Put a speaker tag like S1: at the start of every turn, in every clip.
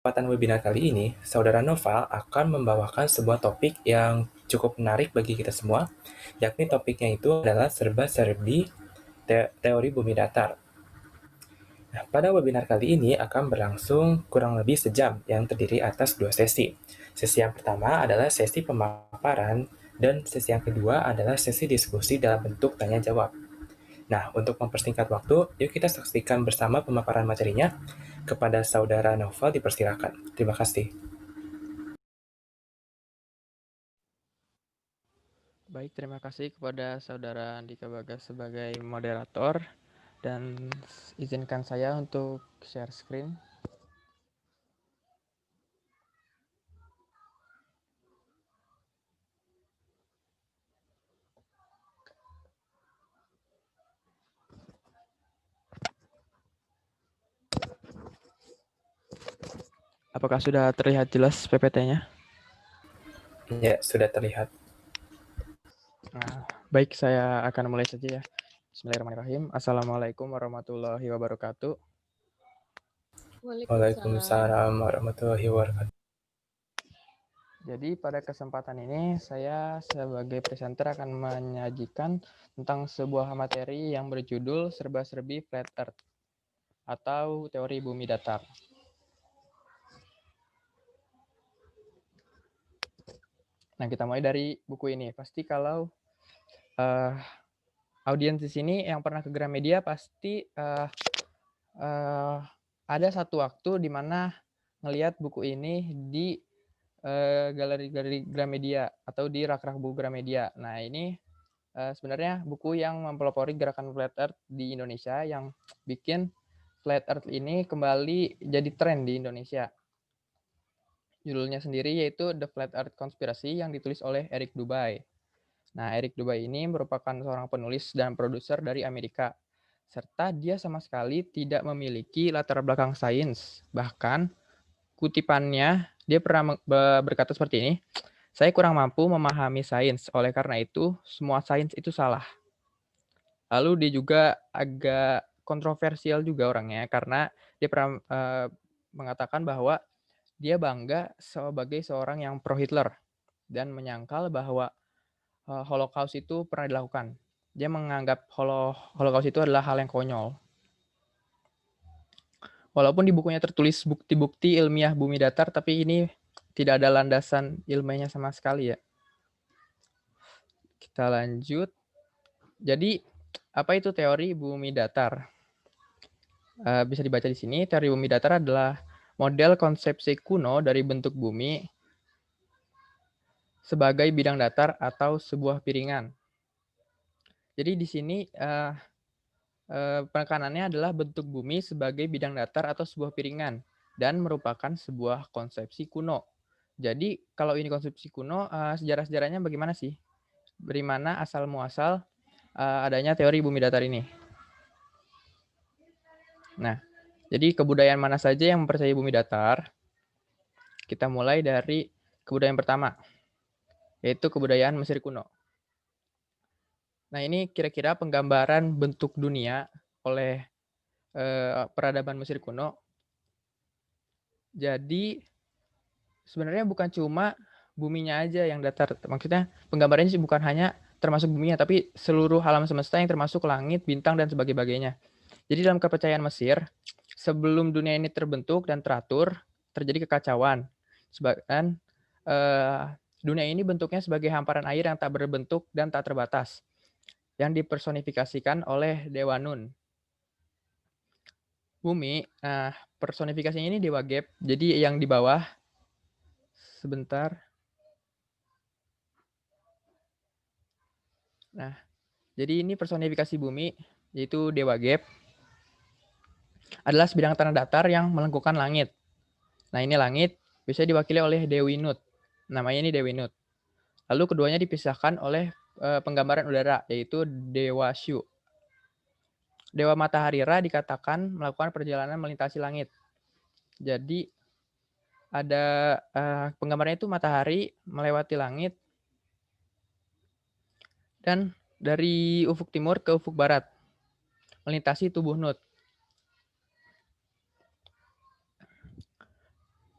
S1: kesempatan webinar kali ini, Saudara Noval akan membawakan sebuah topik yang cukup menarik bagi kita semua, yakni topiknya itu adalah serba-serbi teori bumi datar. Nah, pada webinar kali ini akan berlangsung kurang lebih sejam yang terdiri atas 2 sesi. Sesi yang pertama adalah sesi pemaparan dan sesi yang kedua adalah sesi diskusi dalam bentuk tanya-jawab. Nah, untuk mempersingkat waktu, yuk kita saksikan bersama pemaparan materinya. Kepada Saudara Noval dipersilakan. Terima kasih.
S2: Baik, terima kasih kepada Saudara Andika Bagas sebagai moderator dan izinkan saya untuk share screen. Apakah sudah terlihat jelas PPT-nya?
S1: Ya, sudah terlihat.
S2: Nah, baik, saya akan mulai saja ya. Bismillahirrahmanirrahim. Assalamualaikum warahmatullahi wabarakatuh.
S1: Waalaikumsalam warahmatullahi wabarakatuh.
S2: Jadi pada kesempatan ini saya sebagai presenter akan menyajikan tentang sebuah materi yang berjudul serba-serbi Flat Earth atau teori bumi datar. Nah, kita mulai dari buku ini. Pasti kalau audiens di sini yang pernah ke Gramedia pasti ada satu waktu di mana ngelihat buku ini di galeri-galeri Gramedia atau di rak-rak buku Gramedia. Nah, ini sebenarnya buku yang mempelopori gerakan Flat Earth di Indonesia yang bikin Flat Earth ini kembali jadi tren di Indonesia. Judulnya sendiri yaitu The Flat Earth Conspiracy yang ditulis oleh Eric Dubay. Nah, Eric Dubay ini merupakan seorang penulis dan produser dari Amerika, serta dia sama sekali tidak memiliki latar belakang sains. Bahkan, kutipannya, dia pernah berkata seperti ini, saya kurang mampu memahami sains, oleh karena itu, semua sains itu salah. Lalu dia juga agak kontroversial juga orangnya, karena dia pernah mengatakan bahwa dia bangga sebagai seorang yang pro-Hitler, dan menyangkal bahwa Holocaust itu pernah dilakukan. Dia menganggap Holocaust itu adalah hal yang konyol. Walaupun di bukunya tertulis bukti-bukti ilmiah bumi datar, tapi ini tidak ada landasan ilmiahnya sama sekali ya. Kita lanjut. Jadi, apa itu teori bumi datar? Bisa dibaca di sini, teori bumi datar adalah model konsepsi kuno dari bentuk bumi sebagai bidang datar atau sebuah piringan. Jadi di sini penekanannya adalah bentuk bumi sebagai bidang datar atau sebuah piringan dan merupakan sebuah konsepsi kuno. Jadi kalau ini konsepsi kuno, sejarah-sejarahnya bagaimana sih? Dari mana asal muasal adanya teori bumi datar ini? Nah, jadi kebudayaan mana saja yang mempercayai bumi datar? Kita mulai dari kebudayaan pertama, yaitu kebudayaan Mesir kuno. Nah, ini kira-kira penggambaran bentuk dunia oleh peradaban Mesir kuno. Jadi sebenarnya bukan cuma buminya aja yang datar. Maksudnya penggambarannya sih bukan hanya termasuk buminya, tapi seluruh alam semesta yang termasuk langit, bintang, dan sebagainya. Jadi dalam kepercayaan Mesir, sebelum dunia ini terbentuk dan teratur, terjadi kekacauan. Dan dunia ini bentuknya sebagai hamparan air yang tak berbentuk dan tak terbatas, yang dipersonifikasikan oleh Dewa Nun. Bumi, personifikasinya ini Dewa Geb, jadi yang di bawah, sebentar. Nah, jadi ini personifikasi bumi, yaitu Dewa Geb, adalah sebidang tanah datar yang melengkungkan langit. Nah, ini langit bisa diwakili oleh Dewi Nut. Namanya ini Dewi Nut. Lalu keduanya dipisahkan oleh penggambaran udara, yaitu Dewa Shu. Dewa Matahari Ra dikatakan melakukan perjalanan melintasi langit. Jadi ada penggambarannya itu matahari melewati langit dan dari ufuk timur ke ufuk barat melintasi tubuh Nut.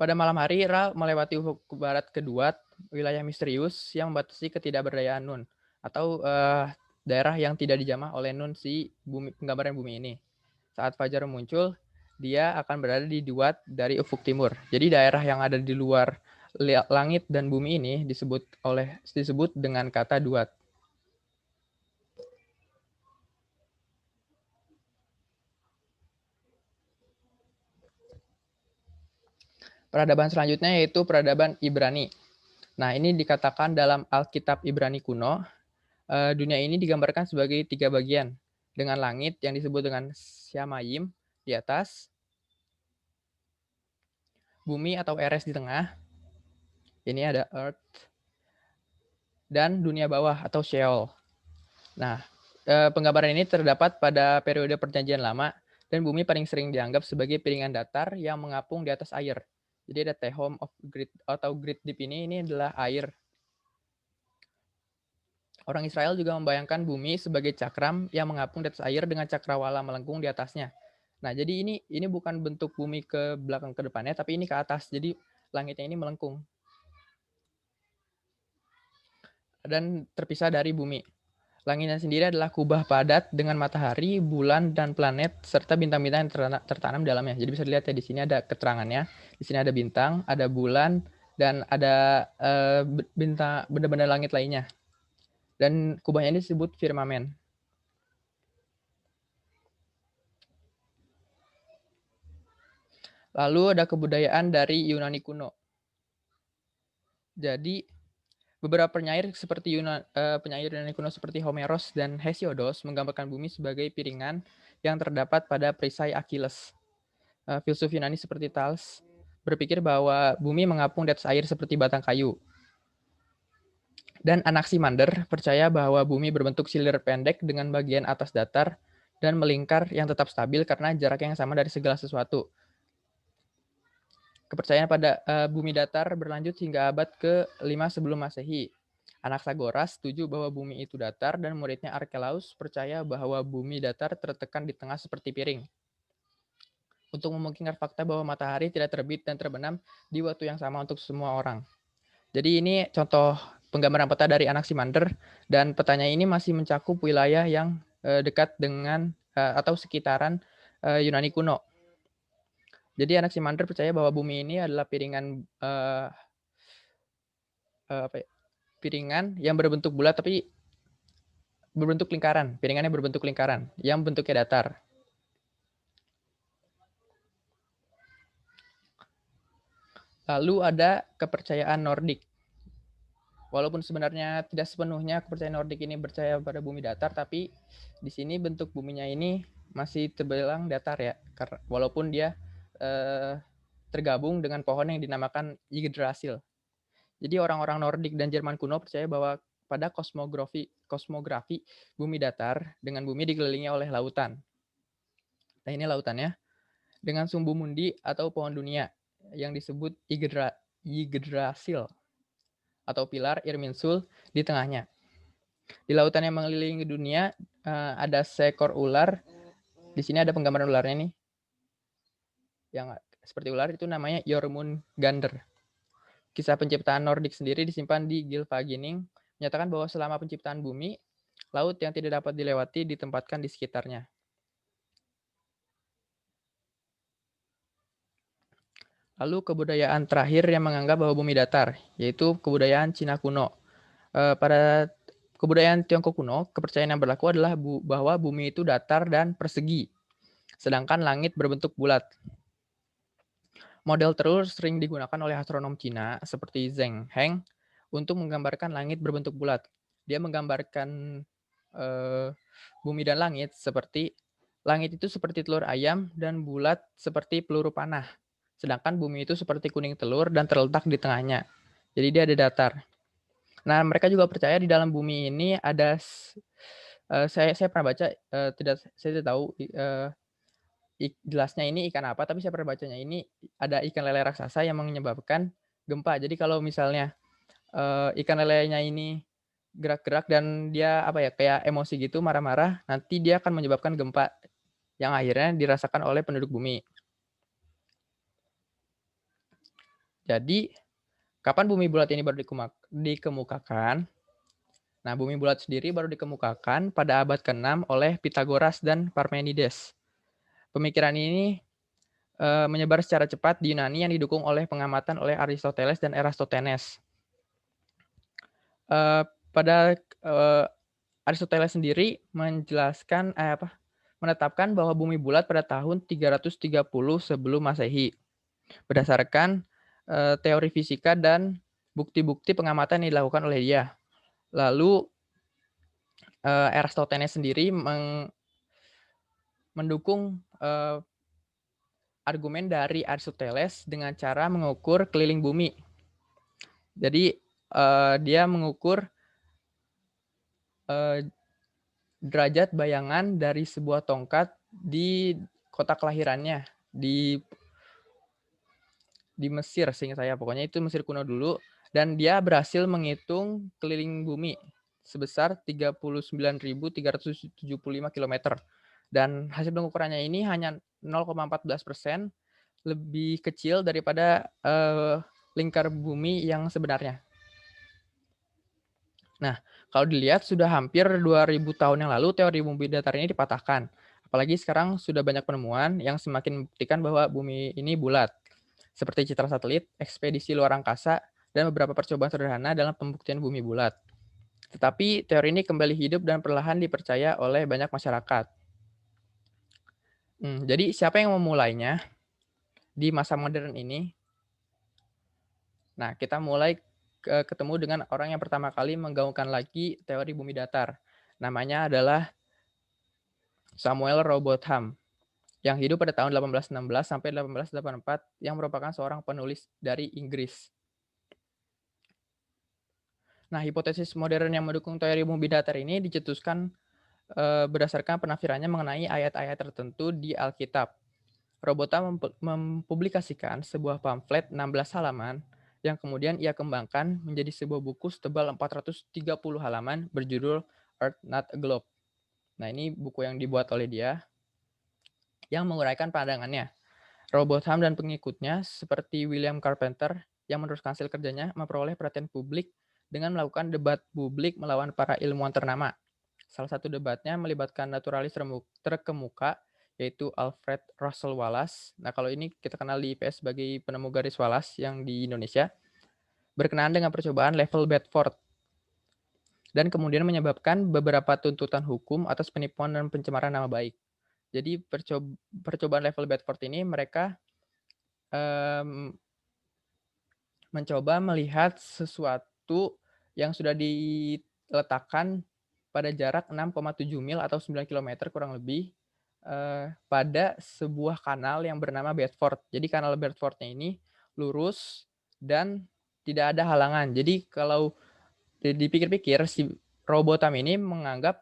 S2: Pada malam hari, Ra melewati ufuk barat kedua, wilayah misterius yang membatasi ketidakberdayaan Nun, atau daerah yang tidak dijamah oleh Nun si penggambaran bumi ini. Saat fajar muncul, dia akan berada di Duat dari ufuk timur. Jadi daerah yang ada di luar langit dan bumi ini disebut dengan kata Duat. Peradaban selanjutnya yaitu peradaban Ibrani. Nah, ini dikatakan dalam Alkitab Ibrani kuno, dunia ini digambarkan sebagai 3 bagian, dengan langit yang disebut dengan Shamayim di atas, bumi atau Eres di tengah, ini ada Earth, dan dunia bawah atau Sheol. Nah, penggambaran ini terdapat pada periode Perjanjian Lama, dan bumi paling sering dianggap sebagai piringan datar yang mengapung di atas air. Jadi ada Tehom of Great atau Great Deep ini adalah air. Orang Israel juga membayangkan bumi sebagai cakram yang mengapung di atas air dengan cakrawala melengkung di atasnya. Nah, jadi ini bukan bentuk bumi ke belakang ke depannya, tapi ini ke atas. Jadi langitnya ini melengkung dan terpisah dari bumi. Langitnya sendiri adalah kubah padat dengan matahari, bulan, dan planet serta bintang-bintang yang tertanam di dalamnya. Jadi bisa dilihat ya, di sini ada keterangannya. Di sini ada bintang, ada bulan, dan ada bintang benda-benda langit lainnya. Dan kubahnya ini disebut firmamen. Lalu ada kebudayaan dari Yunani kuno. Jadi beberapa penyair Yunani kuno seperti Homeros dan Hesiodos menggambarkan bumi sebagai piringan yang terdapat pada perisai Achilles. Filsuf Yunani seperti Thales berpikir bahwa bumi mengapung di atas air seperti batang kayu. Dan Anaximander percaya bahwa bumi berbentuk silir pendek dengan bagian atas datar dan melingkar yang tetap stabil karena jarak yang sama dari segala sesuatu. Kepercayaan pada bumi datar berlanjut hingga abad ke-5 sebelum Masehi. Anaxagoras setuju bahwa bumi itu datar dan muridnya Archelaus percaya bahwa bumi datar tertekan di tengah seperti piring. Untuk memungkinkan fakta bahwa matahari tidak terbit dan terbenam di waktu yang sama untuk semua orang. Jadi ini contoh penggambaran peta dari Anaximander, dan petanya ini masih mencakup wilayah yang dekat dengan atau sekitaran Yunani kuno. Jadi Anaximander percaya bahwa bumi ini adalah piringan yang berbentuk bulat tapi berbentuk lingkaran. Piringannya berbentuk lingkaran yang bentuknya datar. Lalu ada kepercayaan Nordik. Walaupun sebenarnya tidak sepenuhnya kepercayaan Nordik ini percaya pada bumi datar, tapi di sini bentuk buminya ini masih terbilang datar ya, walaupun dia tergabung dengan pohon yang dinamakan Yggdrasil. Jadi orang-orang Nordik dan Jerman kuno percaya bahwa pada kosmografi bumi datar dengan bumi dikelilingi oleh lautan. Nah, ini lautannya dengan sumbu mundi atau pohon dunia yang disebut Yggdrasil atau pilar Irminsul di tengahnya. Di lautan yang mengelilingi dunia ada seekor ular. Di sini ada penggambaran ularnya nih. Yang seperti ular itu namanya Jormungandr. Kisah penciptaan Nordik sendiri disimpan di Gylfaginning, menyatakan bahwa selama penciptaan bumi, laut yang tidak dapat dilewati ditempatkan di sekitarnya. Lalu kebudayaan terakhir yang menganggap bahwa bumi datar, yaitu kebudayaan Cina kuno. Pada kebudayaan Tiongkok kuno, kepercayaan yang berlaku adalah bahwa bumi itu datar dan persegi, sedangkan langit berbentuk bulat. Model telur sering digunakan oleh astronom Cina seperti Zheng Heng untuk menggambarkan langit berbentuk bulat. Dia menggambarkan bumi dan langit itu seperti telur ayam dan bulat seperti peluru panah. Sedangkan bumi itu seperti kuning telur dan terletak di tengahnya. Jadi dia ada datar. Nah, mereka juga percaya di dalam bumi ini ada saya pernah baca, saya tidak tahu jelasnya ini ikan apa, tapi saya pernah bacanya ini ada ikan lele raksasa yang menyebabkan gempa. Jadi kalau misalnya ikan lelenya ini gerak-gerak dan dia kayak emosi gitu, marah-marah, nanti dia akan menyebabkan gempa yang akhirnya dirasakan oleh penduduk bumi. Jadi, kapan bumi bulat ini baru dikemukakan? Nah, bumi bulat sendiri baru dikemukakan pada abad ke-6 oleh Pythagoras dan Parmenides. Pemikiran ini menyebar secara cepat di Yunani yang didukung oleh pengamatan oleh Aristoteles dan Eratosthenes. Pada Aristoteles sendiri menetapkan bahwa bumi bulat pada tahun 330 sebelum Masehi berdasarkan teori fisika dan bukti-bukti pengamatan yang dilakukan oleh dia. Lalu Eratosthenes sendiri mendukung argumen dari Aristoteles dengan cara mengukur keliling bumi. Jadi dia mengukur derajat bayangan dari sebuah tongkat di kota kelahirannya di Mesir, seingat saya. Pokoknya itu Mesir kuno dulu. Dan dia berhasil menghitung keliling bumi sebesar 39.375 km. Dan hasil pengukurannya ini hanya 0,14% lebih kecil daripada lingkar bumi yang sebenarnya. Nah, kalau dilihat sudah hampir 2000 tahun yang lalu teori bumi datar ini dipatahkan. Apalagi sekarang sudah banyak penemuan yang semakin membuktikan bahwa bumi ini bulat. Seperti citra satelit, ekspedisi luar angkasa, dan beberapa percobaan sederhana dalam pembuktian bumi bulat. Tetapi teori ini kembali hidup dan perlahan dipercaya oleh banyak masyarakat. Jadi siapa yang memulainya di masa modern ini? Nah, kita mulai ketemu dengan orang yang pertama kali menggaungkan lagi teori bumi datar. Namanya adalah Samuel Robotham yang hidup pada tahun 1816 sampai 1884 yang merupakan seorang penulis dari Inggris. Nah, hipotesis modern yang mendukung teori bumi datar ini dicetuskan berdasarkan penafsirannya mengenai ayat-ayat tertentu di Alkitab. Robotham mempublikasikan sebuah pamflet 16 halaman yang kemudian ia kembangkan menjadi sebuah buku setebal 430 halaman berjudul Earth Not a Globe. Nah, ini buku yang dibuat oleh dia yang menguraikan pandangannya. Robotham dan pengikutnya seperti William Carpenter yang meneruskan hasil kerjanya memperoleh perhatian publik dengan melakukan debat publik melawan para ilmuwan ternama. Salah satu debatnya melibatkan naturalis terkemuka yaitu Alfred Russel Wallace. Nah, kalau ini kita kenal di IPS sebagai penemu garis Wallace yang di Indonesia, berkenaan dengan percobaan level Bedford dan kemudian menyebabkan beberapa tuntutan hukum atas penipuan dan pencemaran nama baik. Jadi percobaan level Bedford ini mereka mencoba melihat sesuatu yang sudah diletakkan pada jarak 6,7 mil atau 9 km kurang lebih pada sebuah kanal yang bernama Bedford. Jadi kanal Bedfordnya ini lurus dan tidak ada halangan. Jadi kalau dipikir-pikir si Robotham ini menganggap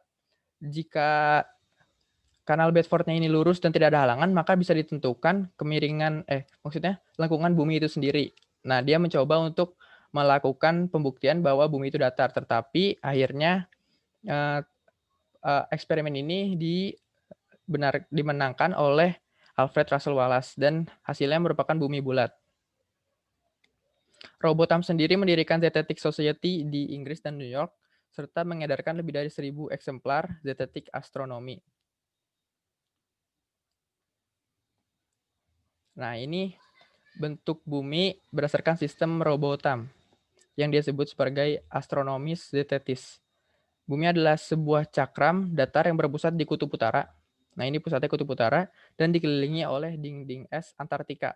S2: jika kanal Bedfordnya ini lurus dan tidak ada halangan, maka bisa ditentukan kemiringan, maksudnya lengkungan bumi itu sendiri. Nah, dia mencoba untuk melakukan pembuktian bahwa bumi itu datar, tetapi akhirnya eksperimen ini dimenangkan oleh Alfred Russel Wallace dan hasilnya merupakan bumi bulat. Robotham sendiri mendirikan Zetetic Society di Inggris dan New York, serta mengedarkan lebih dari 1000 eksemplar Zetetic Astronomy. Nah, ini bentuk bumi berdasarkan sistem Robotham yang dia sebut sebagai Astronomis Zetetis. Bumi adalah sebuah cakram datar yang berpusat di kutub utara. Nah, ini pusatnya kutub utara dan dikelilingi oleh dinding es Antartika.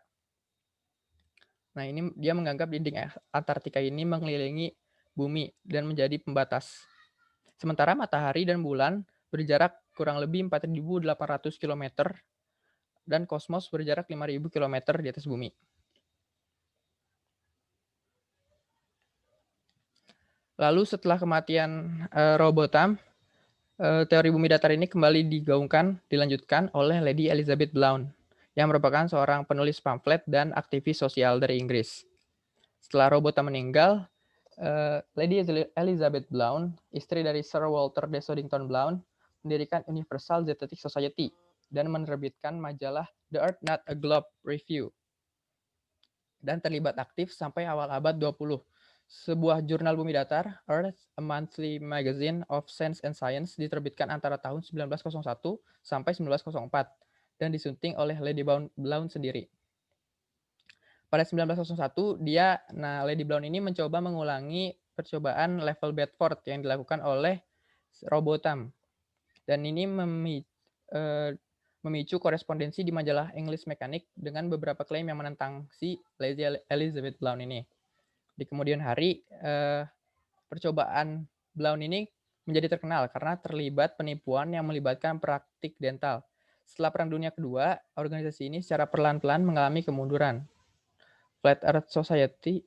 S2: Nah, ini dia menganggap dinding es Antartika ini mengelilingi bumi dan menjadi pembatas. Sementara matahari dan bulan berjarak kurang lebih 4.800 km dan kosmos berjarak 5.000 km di atas bumi. Lalu setelah kematian Robotham, teori bumi datar ini kembali dilanjutkan oleh Lady Elizabeth Blount, yang merupakan seorang penulis pamflet dan aktivis sosial dari Inggris. Setelah Robotham meninggal, Lady Elizabeth Blount, istri dari Sir Walter de Sodington Blount, mendirikan Universal Zetetic Society dan menerbitkan majalah The Earth Not a Globe Review. dan terlibat aktif sampai awal abad 20. Sebuah jurnal bumi datar, Earth, a monthly magazine of science and science, diterbitkan antara tahun 1901 sampai 1904 dan disunting oleh Lady Blount sendiri. Pada 1901, Lady Blount ini mencoba mengulangi percobaan level Bedford yang dilakukan oleh Robotham. Dan ini memicu korespondensi di majalah English Mechanic dengan beberapa klaim yang menentang si Lady Elizabeth Blount ini. Di kemudian hari, percobaan Blount ini menjadi terkenal karena terlibat penipuan yang melibatkan praktik dental. Setelah Perang Dunia Kedua, organisasi ini secara perlahan-lahan mengalami kemunduran. Flat Earth Society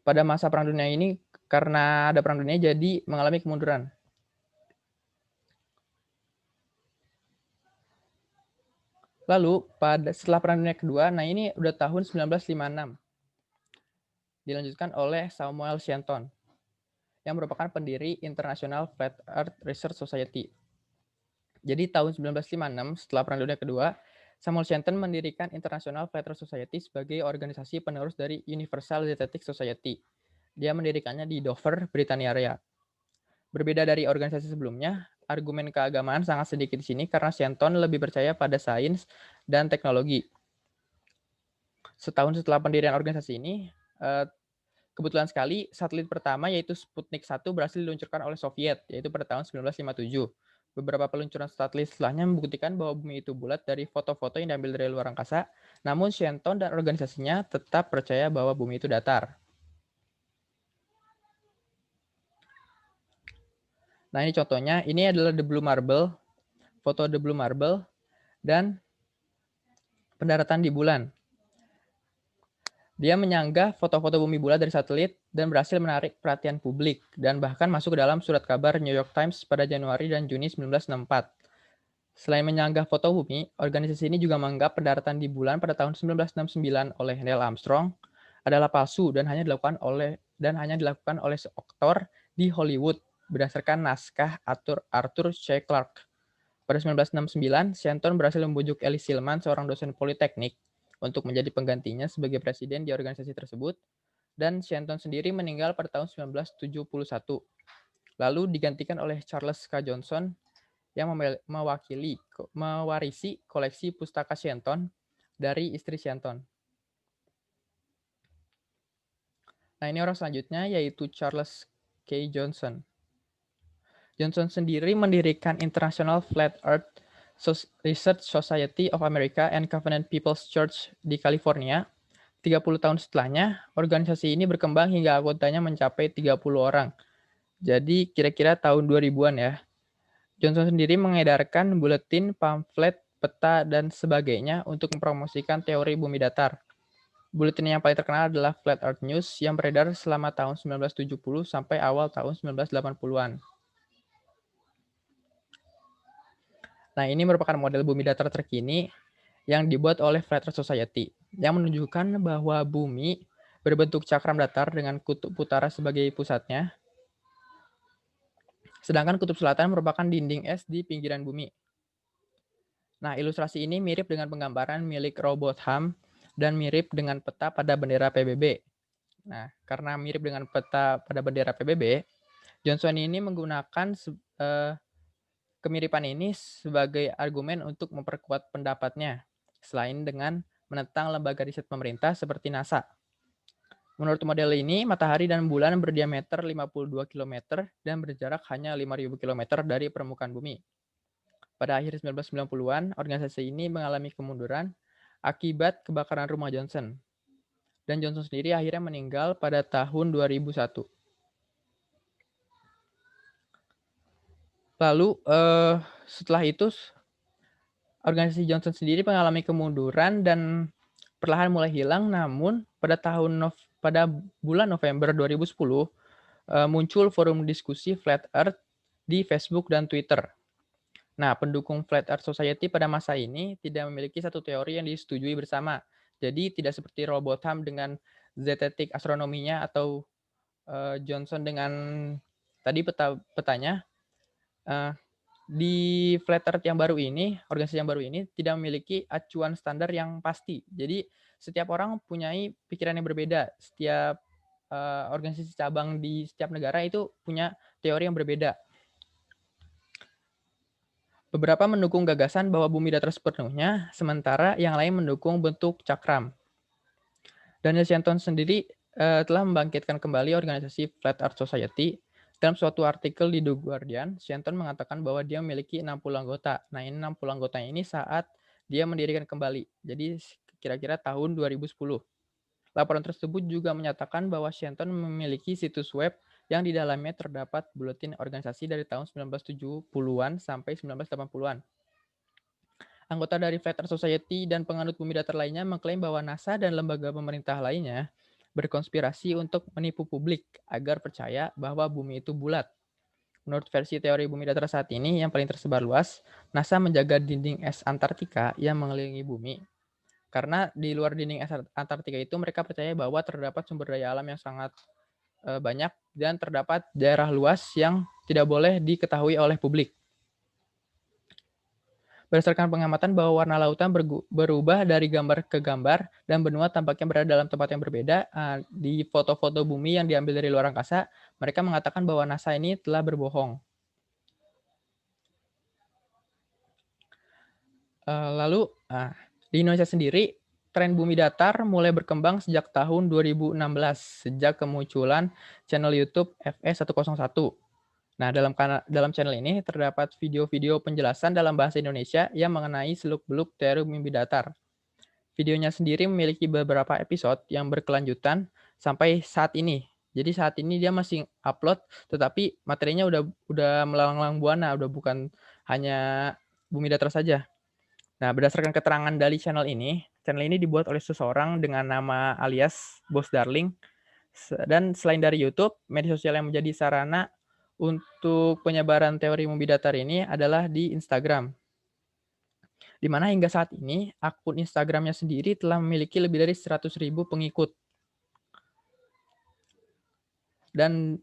S2: pada masa Perang Dunia ini, karena ada Perang Dunia, jadi mengalami kemunduran. Lalu setelah Perang Dunia Kedua, nah ini udah tahun 1956, dilanjutkan oleh Samuel Shenton, yang merupakan pendiri International Flat Earth Research Society. Jadi tahun 1956, setelah Perang Dunia Kedua, Samuel Shenton mendirikan International Flat Earth Society sebagai organisasi penerus dari Universal Dietetic Society. Dia mendirikannya di Dover, Britania Raya. Berbeda dari organisasi sebelumnya, argumen keagamaan sangat sedikit di sini karena Shenton lebih percaya pada sains dan teknologi. Setahun setelah pendirian organisasi ini, kebetulan sekali satelit pertama yaitu Sputnik 1 berhasil diluncurkan oleh Soviet, yaitu pada tahun 1957. Beberapa peluncuran satelit setelahnya membuktikan bahwa bumi itu bulat dari foto-foto yang diambil dari luar angkasa, namun Shenton dan organisasinya tetap percaya bahwa bumi itu datar. Nah ini contohnya, ini adalah The Blue Marble, foto The Blue Marble, dan pendaratan di bulan. Dia menyanggah foto-foto bumi bulat dari satelit dan berhasil menarik perhatian publik dan bahkan masuk ke dalam surat kabar New York Times pada Januari dan Juni 1964. Selain menyanggah foto bumi, organisasi ini juga menganggap pendaratan di bulan pada tahun 1969 oleh Neil Armstrong adalah palsu dan hanya dilakukan oleh seaktor di Hollywood berdasarkan naskah Arthur C. Clarke. Pada 1969, Shenton berhasil membujuk Ellie Silman, seorang dosen politeknik, untuk menjadi penggantinya sebagai presiden di organisasi tersebut, dan Shenton sendiri meninggal pada tahun 1971. Lalu digantikan oleh Charles K. Johnson yang mewarisi koleksi pustaka Shenton dari istri Shenton. Nah ini orang selanjutnya yaitu Charles K. Johnson. Johnson sendiri mendirikan International Flat Earth Research Society of America and Covenant People's Church di California. 30 tahun setelahnya, organisasi ini berkembang hingga anggotanya mencapai 30 orang. Jadi kira-kira tahun 2000-an ya. Johnson sendiri mengedarkan buletin, pamflet, peta, dan sebagainya untuk mempromosikan teori bumi datar. Buletin yang paling terkenal adalah Flat Earth News yang beredar selama tahun 1970 sampai awal tahun 1980-an. Nah, ini merupakan model bumi datar terkini yang dibuat oleh Flat Earth Society, yang menunjukkan bahwa bumi berbentuk cakram datar dengan kutub utara sebagai pusatnya, sedangkan kutub selatan merupakan dinding es di pinggiran bumi. Nah, ilustrasi ini mirip dengan penggambaran milik Robotham dan mirip dengan peta pada bendera PBB. Nah, karena mirip dengan peta pada bendera PBB, Johnson ini menggunakan kemiripan ini sebagai argumen untuk memperkuat pendapatnya, selain dengan menentang lembaga riset pemerintah seperti NASA. Menurut model ini, matahari dan bulan berdiameter 52 km dan berjarak hanya 5.000 km dari permukaan bumi. Pada akhir 1990-an, organisasi ini mengalami kemunduran akibat kebakaran rumah Johnson. Dan Johnson sendiri akhirnya meninggal pada tahun 2001. Lalu setelah itu organisasi Johnson sendiri mengalami kemunduran dan perlahan mulai hilang. Namun pada bulan November 2010 muncul forum diskusi Flat Earth di Facebook dan Twitter. Nah, pendukung Flat Earth Society pada masa ini tidak memiliki satu teori yang disetujui bersama. Jadi tidak seperti Robotham dengan zetetik astronominya atau Johnson dengan tadi petanya. di Flat Earth yang baru ini, organisasi yang baru ini tidak memiliki acuan standar yang pasti. Jadi setiap orang punyai pikiran yang berbeda. Setiap organisasi cabang di setiap negara itu punya teori yang berbeda. Beberapa mendukung gagasan bahwa bumi datar sepenuhnya, sementara yang lain mendukung bentuk cakram. Daniel Shenton sendiri telah membangkitkan kembali organisasi Flat Earth Society. Dalam suatu artikel di The Guardian, Shenton mengatakan bahwa dia memiliki 60 anggota. Nah, ini 60 anggota ini saat dia mendirikan kembali. Jadi kira-kira tahun 2010. Laporan tersebut juga menyatakan bahwa Shenton memiliki situs web yang di dalamnya terdapat buletin organisasi dari tahun 1970-an sampai 1980-an. Anggota dari Flat Earth Society dan penganut bumi datar lainnya mengklaim bahwa NASA dan lembaga pemerintah lainnya berkonspirasi untuk menipu publik agar percaya bahwa bumi itu bulat. Menurut versi teori bumi datar saat ini yang paling tersebar luas, NASA menjaga dinding es Antartika yang mengelilingi bumi. Karena di luar dinding es Antartika itu mereka percaya bahwa terdapat sumber daya alam yang sangat banyak dan terdapat daerah luas yang tidak boleh diketahui oleh publik. Berdasarkan pengamatan bahwa warna lautan berubah dari gambar ke gambar dan benua tampaknya berada dalam tempat yang berbeda, di foto-foto bumi yang diambil dari luar angkasa, mereka mengatakan bahwa NASA ini telah berbohong. Lalu, di Indonesia sendiri, tren bumi datar mulai berkembang sejak tahun 2016, sejak kemunculan channel YouTube FE101. Nah, dalam channel ini terdapat video-video penjelasan dalam bahasa Indonesia yang mengenai seluk-beluk teori bumi datar. Videonya sendiri memiliki beberapa episode yang berkelanjutan sampai saat ini. Jadi saat ini dia masih upload, tetapi materinya udah melanglang buana, udah bukan hanya bumi datar saja. Nah, berdasarkan keterangan dari channel ini dibuat oleh seseorang dengan nama alias Bos Darling. Dan selain dari YouTube, media sosial yang menjadi sarana untuk penyebaran teori bumi datar ini adalah di Instagram. Di mana hingga saat ini akun Instagramnya sendiri telah memiliki lebih dari 100.000 pengikut. Dan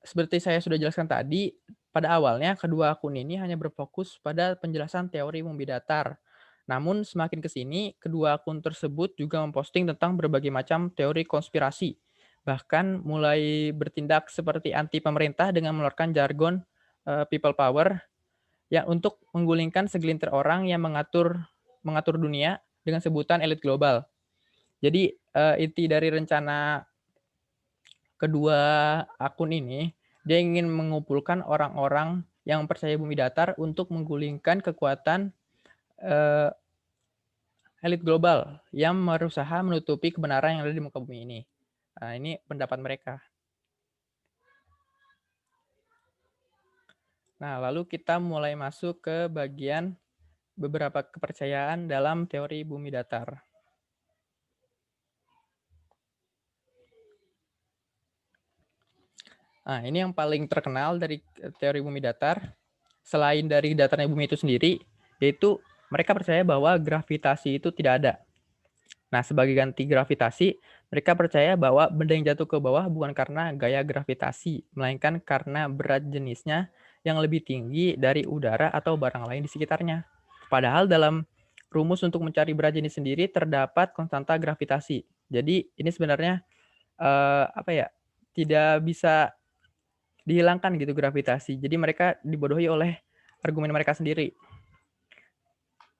S2: seperti saya sudah jelaskan tadi, pada awalnya kedua akun ini hanya berfokus pada penjelasan teori bumi datar. Namun semakin ke sini, kedua akun tersebut juga memposting tentang berbagai macam teori konspirasi. Bahkan mulai bertindak seperti anti pemerintah dengan mengeluarkan jargon people power yang untuk menggulingkan segelintir orang yang mengatur dunia dengan sebutan elit global. Jadi inti dari rencana kedua akun ini, dia ingin mengumpulkan orang-orang yang percaya bumi datar untuk menggulingkan kekuatan uh, elit global yang berusaha menutupi kebenaran yang ada di muka bumi ini. Nah, ini pendapat mereka. Nah, lalu kita mulai masuk ke bagian beberapa kepercayaan dalam teori bumi datar. Nah, ini yang paling terkenal dari teori bumi datar, selain dari datarnya bumi itu sendiri, yaitu mereka percaya bahwa gravitasi itu tidak ada. Nah, sebagai ganti gravitasi, mereka percaya bahwa benda yang jatuh ke bawah bukan karena gaya gravitasi, melainkan karena berat jenisnya yang lebih tinggi dari udara atau barang lain di sekitarnya. Padahal dalam rumus untuk mencari berat jenis sendiri terdapat konstanta gravitasi. Jadi ini sebenarnya tidak bisa dihilangkan gitu gravitasi. Jadi mereka dibodohi oleh argumen mereka sendiri.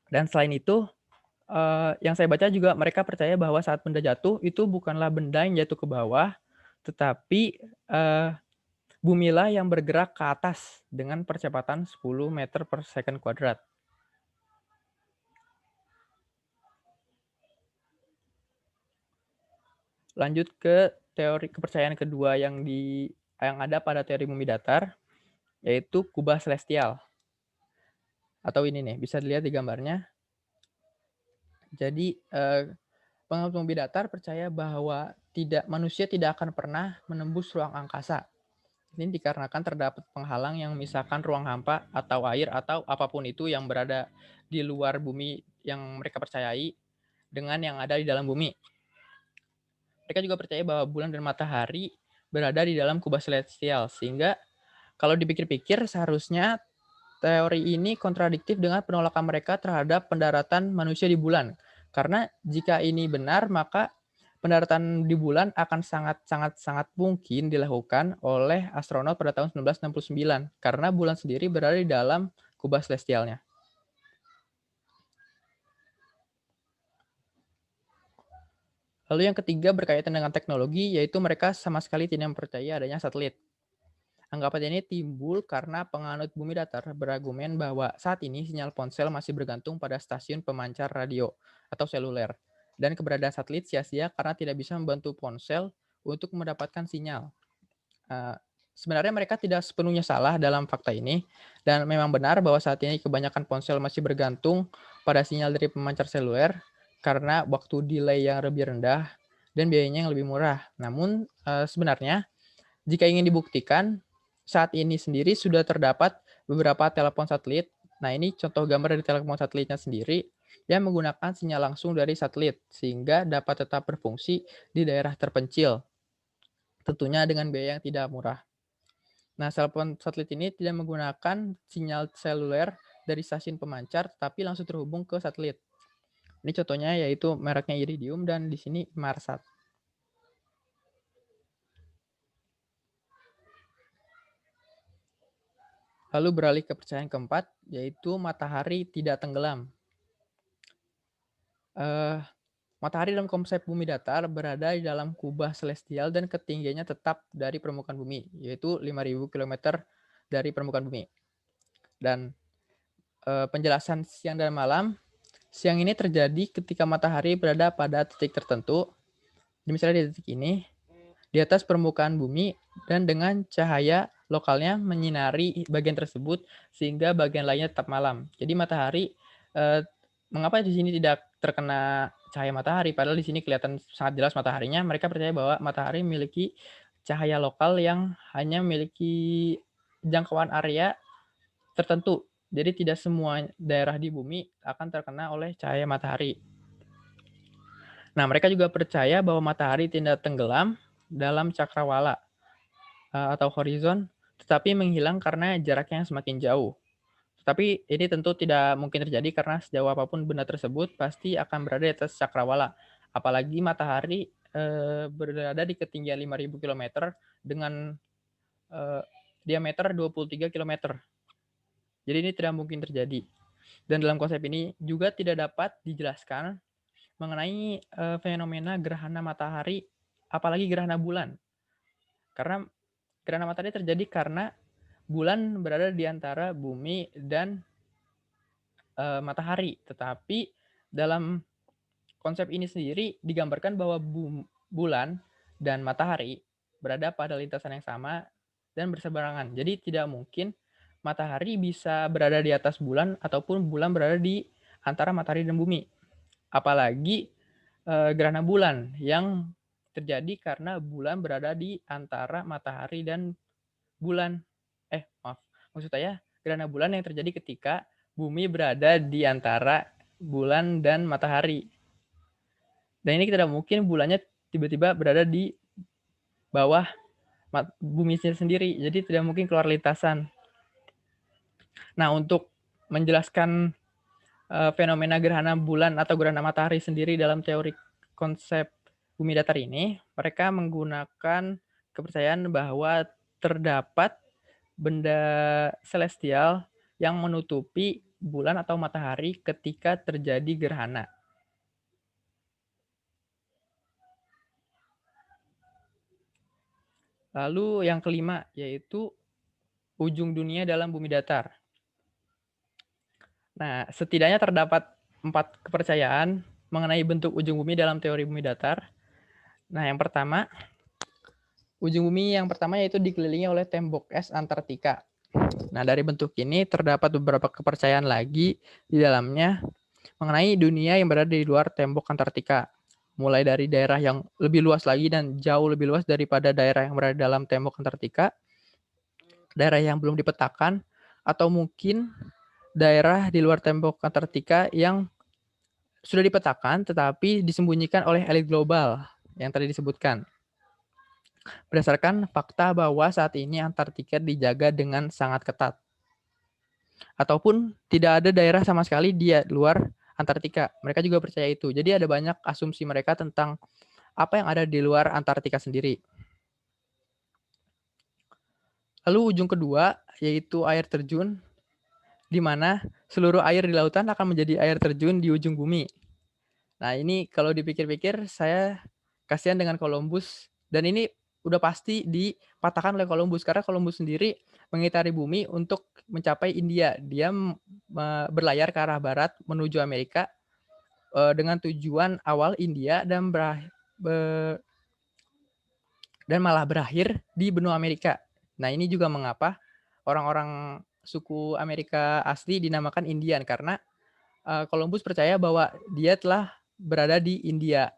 S2: Dan selain itu, yang saya baca juga mereka percaya bahwa saat benda jatuh itu bukanlah benda yang jatuh ke bawah, tetapi bumilah yang bergerak ke atas dengan percepatan 10 meter per second kuadrat. Lanjut ke teori kepercayaan kedua yang ada pada teori bumi datar, yaitu kubah celestial. Atau ini nih, bisa dilihat di gambarnya. Jadi penganut bumi datar percaya bahwa manusia tidak akan pernah menembus ruang angkasa. Ini dikarenakan terdapat penghalang yang memisahkan ruang hampa atau air atau apapun itu yang berada di luar bumi yang mereka percayai dengan yang ada di dalam bumi. Mereka juga percaya bahwa bulan dan matahari berada di dalam kubah celestial, sehingga kalau dipikir-pikir seharusnya teori ini kontradiktif dengan penolakan mereka terhadap pendaratan manusia di bulan. Karena jika ini benar, maka pendaratan di bulan akan sangat mungkin dilakukan oleh astronot pada tahun 1969 karena bulan sendiri berada di dalam kubah celestialnya. Lalu yang ketiga berkaitan dengan teknologi, yaitu mereka sama sekali tidak mempercayai adanya satelit. Anggapan ini timbul karena penganut bumi datar berargumen bahwa saat ini sinyal ponsel masih bergantung pada stasiun pemancar radio atau seluler, dan keberadaan satelit sia-sia karena tidak bisa membantu ponsel untuk mendapatkan sinyal. Uh, Sebenarnya mereka tidak sepenuhnya salah dalam fakta ini, dan memang benar bahwa saat ini kebanyakan ponsel masih bergantung pada sinyal dari pemancar seluler karena waktu delay yang lebih rendah dan biayanya yang lebih murah. Namun sebenarnya jika ingin dibuktikan, saat ini sendiri sudah terdapat beberapa telepon satelit. Nah, ini contoh gambar dari telepon satelitnya sendiri yang menggunakan sinyal langsung dari satelit sehingga dapat tetap berfungsi di daerah terpencil. Tentunya dengan biaya yang tidak murah. Nah, telepon satelit ini tidak menggunakan sinyal seluler dari stasiun pemancar, tetapi langsung terhubung ke satelit. Ini contohnya yaitu mereknya Iridium dan di sini Marsat. Lalu beralih ke percayaan keempat, yaitu matahari tidak tenggelam. Matahari dalam konsep bumi datar berada di dalam kubah celestial dan ketinggiannya tetap dari permukaan bumi, yaitu 5.000 km dari permukaan bumi. Dan penjelasan siang dan malam, siang ini terjadi ketika matahari berada pada titik tertentu, misalnya di titik ini, di atas permukaan bumi dan dengan cahaya lokalnya menyinari bagian tersebut sehingga bagian lainnya tetap malam. Jadi matahari mengapa di sini tidak terkena cahaya matahari padahal di sini kelihatan sangat jelas mataharinya? Mereka percaya bahwa matahari memiliki cahaya lokal yang hanya memiliki jangkauan area tertentu. Jadi tidak semua daerah di bumi akan terkena oleh cahaya matahari. Nah, mereka juga percaya bahwa matahari tidak tenggelam dalam cakrawala atau horizon, tetapi menghilang karena jaraknya yang semakin jauh. Tapi ini tentu tidak mungkin terjadi karena sejauh apapun benda tersebut pasti akan berada di atas cakrawala. Apalagi matahari berada di ketinggian 5.000 km dengan diameter 23 km. Jadi ini tidak mungkin terjadi. Dan dalam konsep ini juga tidak dapat dijelaskan mengenai fenomena gerhana matahari, apalagi gerhana bulan. Karena gerhana matahari terjadi karena bulan berada di antara bumi dan matahari. Tetapi dalam konsep ini sendiri digambarkan bahwa bulan dan matahari berada pada lintasan yang sama dan berseberangan. Jadi tidak mungkin matahari bisa berada di atas bulan ataupun bulan berada di antara matahari dan bumi. Apalagi gerhana bulan yang terjadi karena bulan berada di antara matahari dan bulan. Maksud saya gerhana bulan yang terjadi ketika bumi berada di antara bulan dan matahari. Dan ini tidak mungkin bulannya tiba-tiba berada di bawah bumi sendiri, jadi tidak mungkin keluar lintasan. Nah, untuk menjelaskan fenomena gerhana bulan atau gerhana matahari sendiri dalam teori konsep bumi datar ini, mereka menggunakan kepercayaan bahwa terdapat benda celestial yang menutupi bulan atau matahari ketika terjadi gerhana. Lalu yang kelima yaitu ujung dunia dalam bumi datar. Nah, setidaknya terdapat 4 kepercayaan mengenai bentuk ujung bumi dalam teori bumi datar. Nah, yang pertama, ujung bumi yang pertama yaitu dikelilingi oleh tembok es Antartika. Nah, dari bentuk ini terdapat beberapa kepercayaan lagi di dalamnya mengenai dunia yang berada di luar tembok Antartika. Mulai dari daerah yang lebih luas lagi dan jauh lebih luas daripada daerah yang berada dalam tembok Antartika, daerah yang belum dipetakan, atau mungkin daerah di luar tembok Antartika yang sudah dipetakan tetapi disembunyikan oleh elit global yang tadi disebutkan. Berdasarkan fakta bahwa saat ini Antartika dijaga dengan sangat ketat. ataupun tidak ada daerah sama sekali di luar Antartika. Mereka juga percaya itu. Jadi ada banyak asumsi mereka tentang apa yang ada di luar Antartika sendiri. Lalu ujung kedua yaitu air terjun, di mana seluruh air di lautan akan menjadi air terjun di ujung bumi. Nah ini kalau dipikir-pikir saya kasihan dengan Columbus, dan ini udah pasti dipatahkan oleh Columbus karena Columbus sendiri mengitari bumi untuk mencapai India. Dia berlayar ke arah barat menuju Amerika dengan tujuan awal India dan malah berakhir di benua Amerika. Nah ini juga mengapa orang-orang suku Amerika asli dinamakan Indian karena Columbus percaya bahwa dia telah berada di India.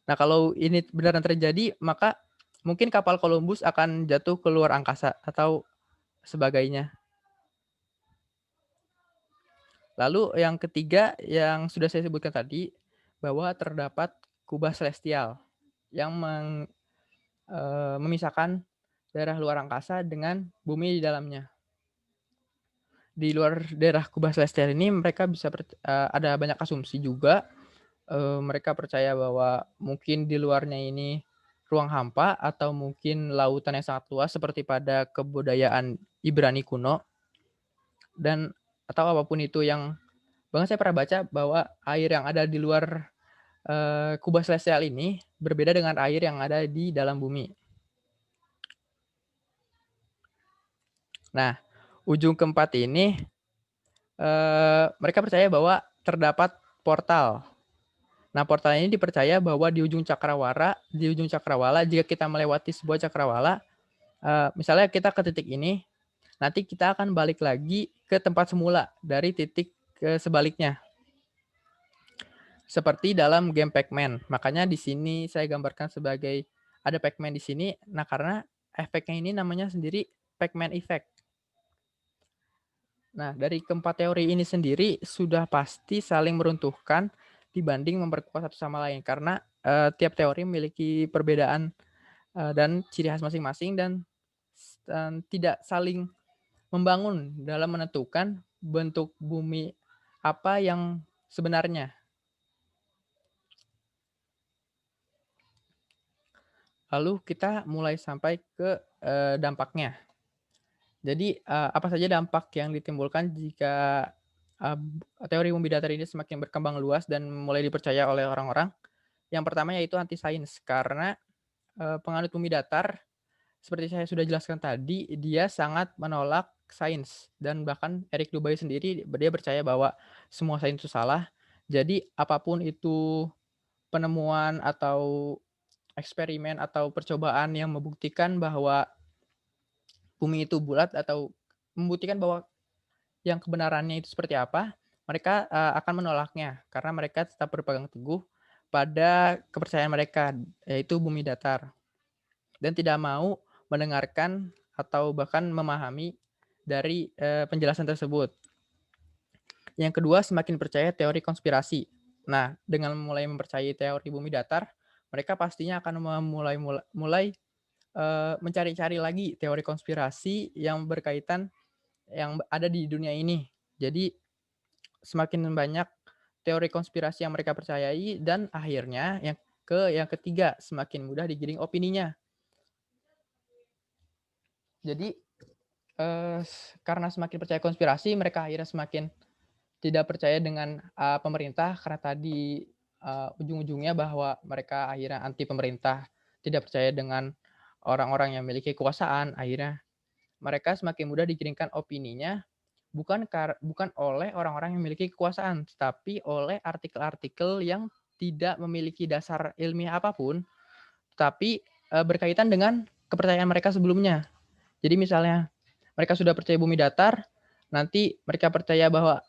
S2: Nah, kalau ini beneran terjadi, maka mungkin kapal Columbus akan jatuh ke luar angkasa atau sebagainya. Lalu yang ketiga yang sudah saya sebutkan tadi, bahwa terdapat kubah celestial yang memisahkan daerah luar angkasa dengan bumi di dalamnya. Di luar daerah kubah celestial ini mereka bisa ada banyak asumsi juga. Mereka percaya bahwa mungkin di luarnya ini ruang hampa atau mungkin lautan yang sangat luas seperti pada kebudayaan Ibrani kuno, dan atau apapun itu yang bahkan saya pernah baca bahwa air yang ada di luar kubah celestial ini berbeda dengan air yang ada di dalam bumi. Nah, ujung keempat ini mereka percaya bahwa terdapat portal. Nah, portal ini dipercaya bahwa di ujung cakrawala jika kita melewati sebuah cakrawala, misalnya kita ke titik ini, nanti kita akan balik lagi ke tempat semula dari titik ke sebaliknya. Seperti dalam game Pac-Man. Makanya di sini saya gambarkan sebagai ada Pac-Man di sini. Nah, karena efeknya ini namanya sendiri Pac-Man effect. Nah, dari keempat teori ini sendiri sudah pasti saling meruntuhkan dibanding memperkuat satu sama lain karena tiap teori memiliki perbedaan dan ciri khas masing-masing dan tidak saling membangun dalam menentukan bentuk bumi apa yang sebenarnya. Lalu kita mulai sampai ke dampaknya. Jadi apa saja dampak yang ditimbulkan jika teori bumi datar ini semakin berkembang luas dan mulai dipercaya oleh orang-orang. Yang pertama yaitu anti sains karena penganut bumi datar seperti saya sudah jelaskan tadi, dia sangat menolak sains dan bahkan Eric Dubay sendiri dia percaya bahwa semua sains itu salah. Jadi apapun itu penemuan atau eksperimen atau percobaan yang membuktikan bahwa bumi itu bulat atau membuktikan bahwa yang kebenarannya itu seperti apa, mereka akan menolaknya karena mereka tetap berpegang teguh pada kepercayaan mereka yaitu bumi datar dan tidak mau mendengarkan atau bahkan memahami dari penjelasan tersebut. Yang kedua, semakin percaya teori konspirasi. Nah, dengan mulai mempercayai teori bumi datar, mereka pastinya akan mulai mencari-cari lagi teori konspirasi yang berkaitan yang ada di dunia ini. Jadi semakin banyak teori konspirasi yang mereka percayai dan akhirnya yang ketiga, semakin mudah digiring opininya. Jadi karena semakin percaya konspirasi, mereka akhirnya semakin tidak percaya dengan pemerintah karena tadi ujung-ujungnya bahwa mereka akhirnya anti pemerintah, tidak percaya dengan orang-orang yang memiliki kekuasaan. Akhirnya mereka semakin mudah digiringkan opininya bukan oleh orang-orang yang memiliki kekuasaan, tapi oleh artikel-artikel yang tidak memiliki dasar ilmiah apapun, tapi berkaitan dengan kepercayaan mereka sebelumnya. Jadi misalnya mereka sudah percaya bumi datar, nanti mereka percaya bahwa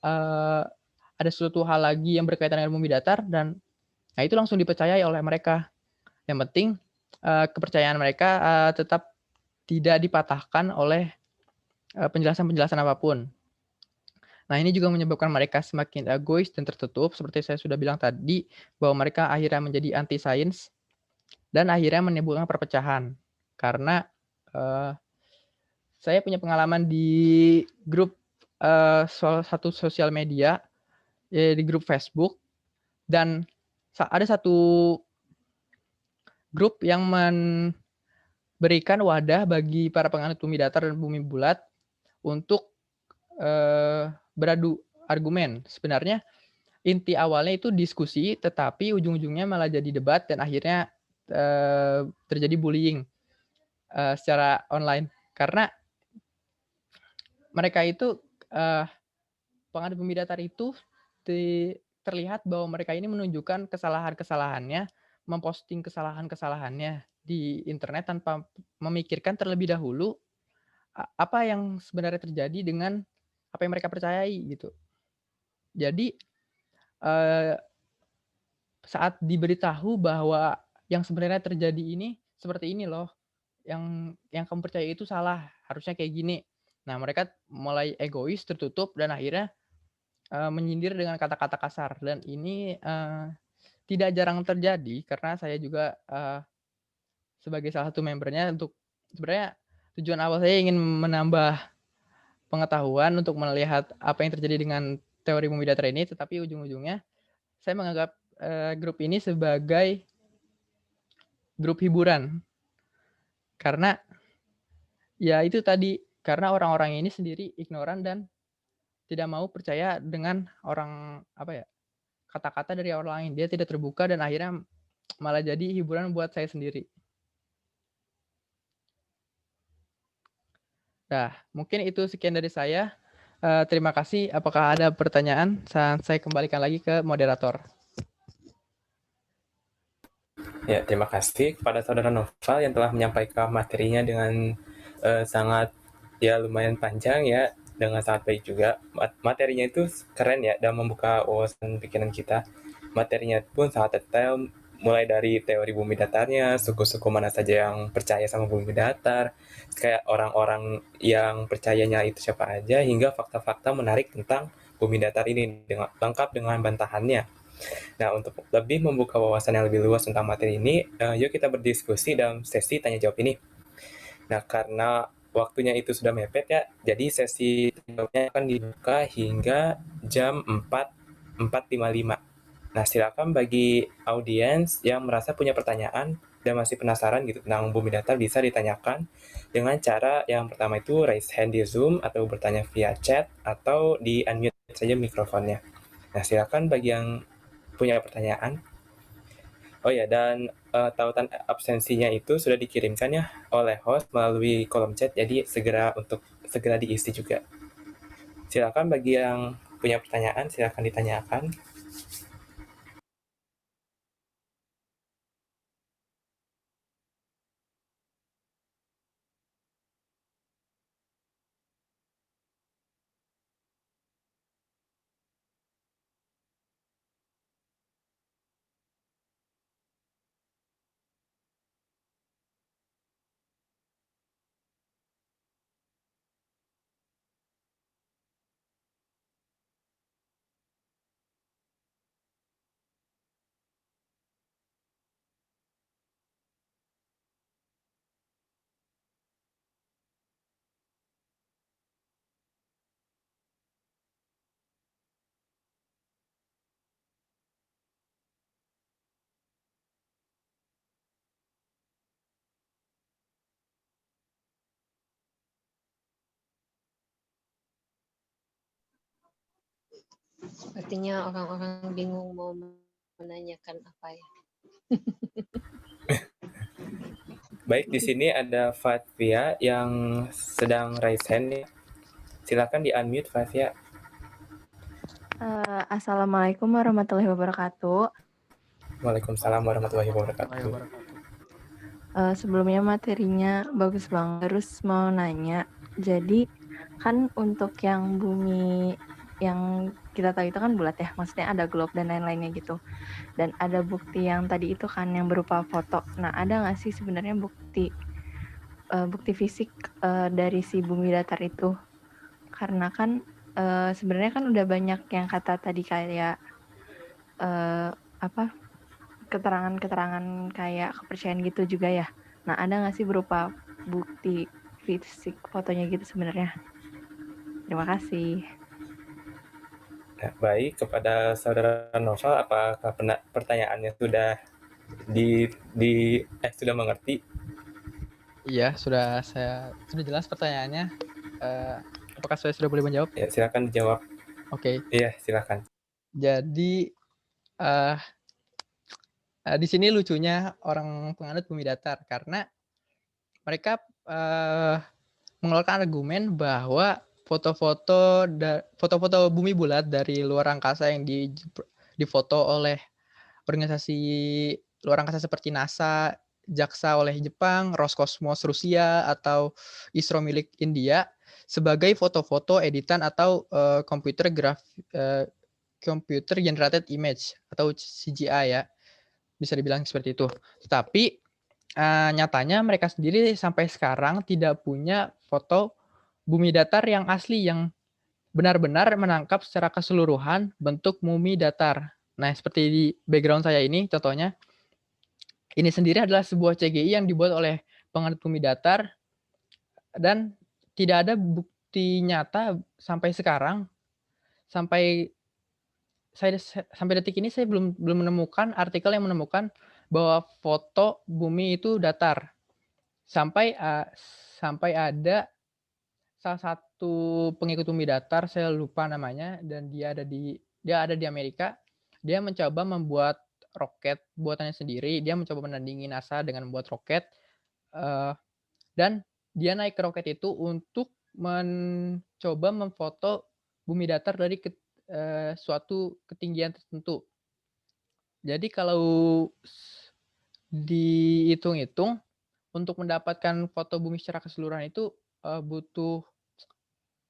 S2: ada suatu hal lagi yang berkaitan dengan bumi datar dan nah itu langsung dipercayai oleh mereka. Yang penting kepercayaan mereka tetap tidak dipatahkan oleh penjelasan-penjelasan apapun. Nah, ini juga menyebabkan mereka semakin egois dan tertutup seperti saya sudah bilang tadi bahwa mereka akhirnya menjadi anti sains dan akhirnya menimbulkan perpecahan. Karena saya punya pengalaman di grup salah satu sosial media, di grup Facebook, dan ada satu grup yang memberikan wadah bagi para penganut bumi datar dan bumi bulat untuk beradu argumen. Sebenarnya inti awalnya itu diskusi, tetapi ujung-ujungnya malah jadi debat dan akhirnya terjadi bullying secara online. Karena mereka itu penganut bumi datar itu terlihat bahwa mereka ini menunjukkan kesalahan-kesalahannya, memposting kesalahan-kesalahannya di internet tanpa memikirkan terlebih dahulu apa yang sebenarnya terjadi dengan apa yang mereka percayai gitu. Jadi saat diberitahu bahwa yang sebenarnya terjadi ini seperti ini loh, yang kamu percaya itu salah, harusnya kayak gini. Nah, mereka mulai egois, tertutup, dan akhirnya menyindir dengan kata-kata kasar, dan ini tidak jarang terjadi karena saya juga sebagai salah satu membernya. Untuk sebenarnya tujuan awal saya ingin menambah pengetahuan untuk melihat apa yang terjadi dengan teori bumi datar ini, tetapi ujung-ujungnya saya menganggap grup ini sebagai grup hiburan. Karena ya itu tadi, karena orang-orang ini sendiri ignoran dan tidak mau percaya dengan kata-kata dari orang lain. Dia tidak terbuka dan akhirnya malah jadi hiburan buat saya sendiri. Nah, mungkin itu sekian dari saya. Terima kasih. Apakah ada pertanyaan? Saya kembalikan lagi ke moderator.
S1: Ya, terima kasih kepada Saudara Noval yang telah menyampaikan materinya dengan sangat lumayan panjang ya, dengan sangat baik juga. Materinya itu keren ya dan membuka wawasan pikiran kita. Materinya pun sangat detail, mulai dari teori bumi datarnya, suku-suku mana saja yang percaya sama bumi datar, kayak orang-orang yang percayanya itu siapa aja, hingga fakta-fakta menarik tentang bumi datar ini lengkap dengan bantahannya. Nah, untuk lebih membuka wawasan yang lebih luas tentang materi ini, yuk kita berdiskusi dalam sesi tanya jawab ini. Nah, karena waktunya itu sudah mepet ya, jadi sesi tanya jawabnya akan dibuka hingga jam 4.55. Nah, silakan bagi audiens yang merasa punya pertanyaan dan masih penasaran gitu tentang bumi datar, bisa ditanyakan dengan cara yang pertama itu raise hand di Zoom, atau bertanya via chat, atau di unmute saja mikrofonnya. Nah, silakan bagi yang punya pertanyaan. Oh ya, dan tautan absensinya itu sudah dikirimkan ya oleh host melalui kolom chat, jadi segera diisi juga. Silakan bagi yang punya pertanyaan, silakan ditanyakan.
S3: Artinya orang-orang bingung mau menanyakan apa ya.
S1: Baik, di sini ada Fatvia yang sedang raise hand nih. Silakan di unmute Fatvia.
S4: Assalamualaikum warahmatullahi wabarakatuh.
S1: Waalaikumsalam warahmatullahi wabarakatuh.
S4: Sebelumnya materinya bagus banget. Terus mau nanya, jadi kan untuk yang bumi yang kita tahu itu kan bulat ya, maksudnya ada globe dan lain-lainnya gitu. Dan ada bukti yang tadi itu kan yang berupa foto. Nah, ada nggak sih sebenarnya bukti fisik dari si bumi datar itu? Karena kan sebenarnya kan udah banyak yang kata tadi kayak keterangan-keterangan kayak kepercayaan gitu juga ya. Nah, ada nggak sih berupa bukti fisik fotonya gitu sebenarnya. Terima kasih.
S1: Nah, baik, kepada Saudara Nova, apakah pertanyaannya sudah sudah mengerti?
S2: Iya, sudah jelas pertanyaannya. Apakah saya sudah boleh menjawab?
S1: Ya, silakan dijawab.
S2: Oke.
S1: Iya, silakan.
S2: Jadi di sini lucunya orang penganut bumi datar karena mereka mengeluarkan argumen bahwa foto-foto bumi bulat dari luar angkasa yang difoto oleh organisasi luar angkasa seperti NASA, JAXA oleh Jepang, Roskosmos Rusia, atau ISRO milik India sebagai foto-foto editan atau computer generated image atau CGI ya, bisa dibilang seperti itu. Tetapi nyatanya mereka sendiri sampai sekarang tidak punya foto bumi datar yang asli yang benar-benar menangkap secara keseluruhan bentuk bumi datar. Nah, seperti di background saya ini contohnya, ini sendiri adalah sebuah CGI yang dibuat oleh penganut bumi datar dan tidak ada bukti nyata sampai sekarang, sampai detik ini saya belum menemukan artikel yang menemukan bahwa foto bumi itu datar. Sampai ada salah satu pengikut bumi datar, saya lupa namanya, dan dia ada di Amerika. Dia mencoba membuat roket buatannya sendiri. Dia mencoba menandingi NASA dengan membuat roket, dan dia naik ke roket itu untuk mencoba memfoto bumi datar dari suatu ketinggian tertentu. Jadi kalau dihitung-hitung untuk mendapatkan foto bumi secara keseluruhan itu butuh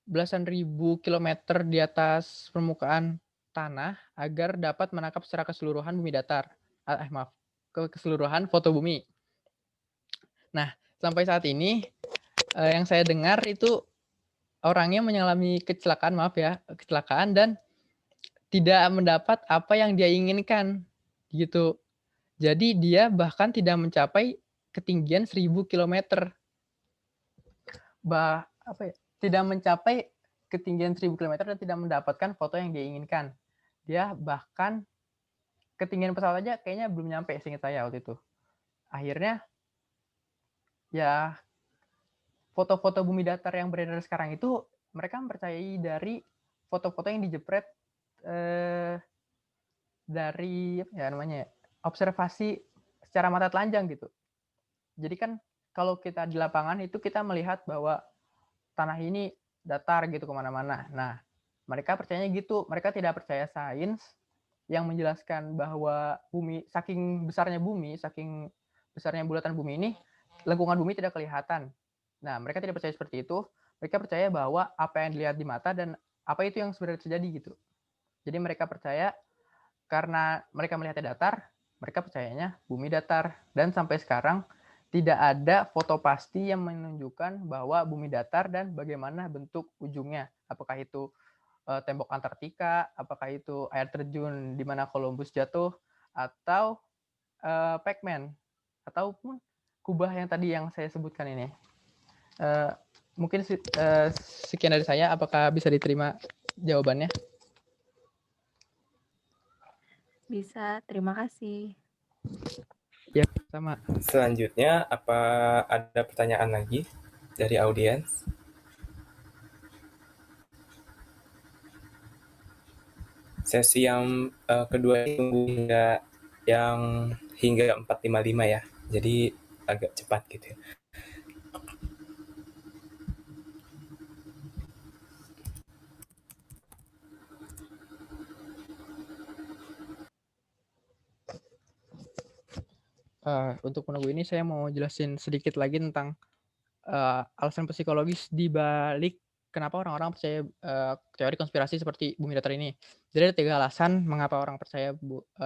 S2: belasan ribu kilometer di atas permukaan tanah agar dapat menangkap secara keseluruhan bumi datar. Keseluruhan foto bumi. Nah, sampai saat ini yang saya dengar itu orangnya mengalami kecelakaan dan tidak mendapat apa yang dia inginkan gitu. Jadi dia bahkan tidak mencapai ketinggian 1000 km. Tidak mencapai ketinggian 1000 km dan tidak mendapatkan foto yang dia inginkan. Dia bahkan ketinggian pesawat aja kayaknya belum nyampe seingat saya waktu itu. Akhirnya ya foto-foto bumi datar yang beredar sekarang itu mereka mempercayai dari foto-foto yang dijepret dari observasi secara mata telanjang gitu. Jadi kan kalau kita di lapangan itu kita melihat bahwa tanah ini datar gitu kemana-mana. Nah, mereka percayanya gitu. Mereka tidak percaya sains yang menjelaskan bahwa saking besarnya bulatan bumi ini, lengkungan bumi tidak kelihatan. Nah, mereka tidak percaya seperti itu. Mereka percaya bahwa apa yang dilihat di mata dan apa itu yang sebenarnya terjadi gitu. Jadi mereka percaya karena mereka melihatnya datar, mereka percayanya bumi datar. Dan sampai sekarang tidak ada foto pasti yang menunjukkan bahwa bumi datar dan bagaimana bentuk ujungnya. Apakah itu tembok Antartika, apakah itu air terjun di mana Columbus jatuh, atau Pac-Man, ataupun kubah yang tadi yang saya sebutkan ini. Mungkin sekian dari saya. Apakah bisa diterima jawabannya?
S4: Bisa, terima kasih.
S2: Ya, sama.
S1: Selanjutnya, apa ada pertanyaan lagi dari audiens? Sesi yang kedua tunggu hingga 4:55 ya. Jadi agak cepat gitu ya.
S2: Untuk menunggu ini saya mau jelasin sedikit lagi tentang alasan psikologis di balik kenapa orang-orang percaya teori konspirasi seperti bumi datar ini. Jadi ada 3 alasan mengapa orang percaya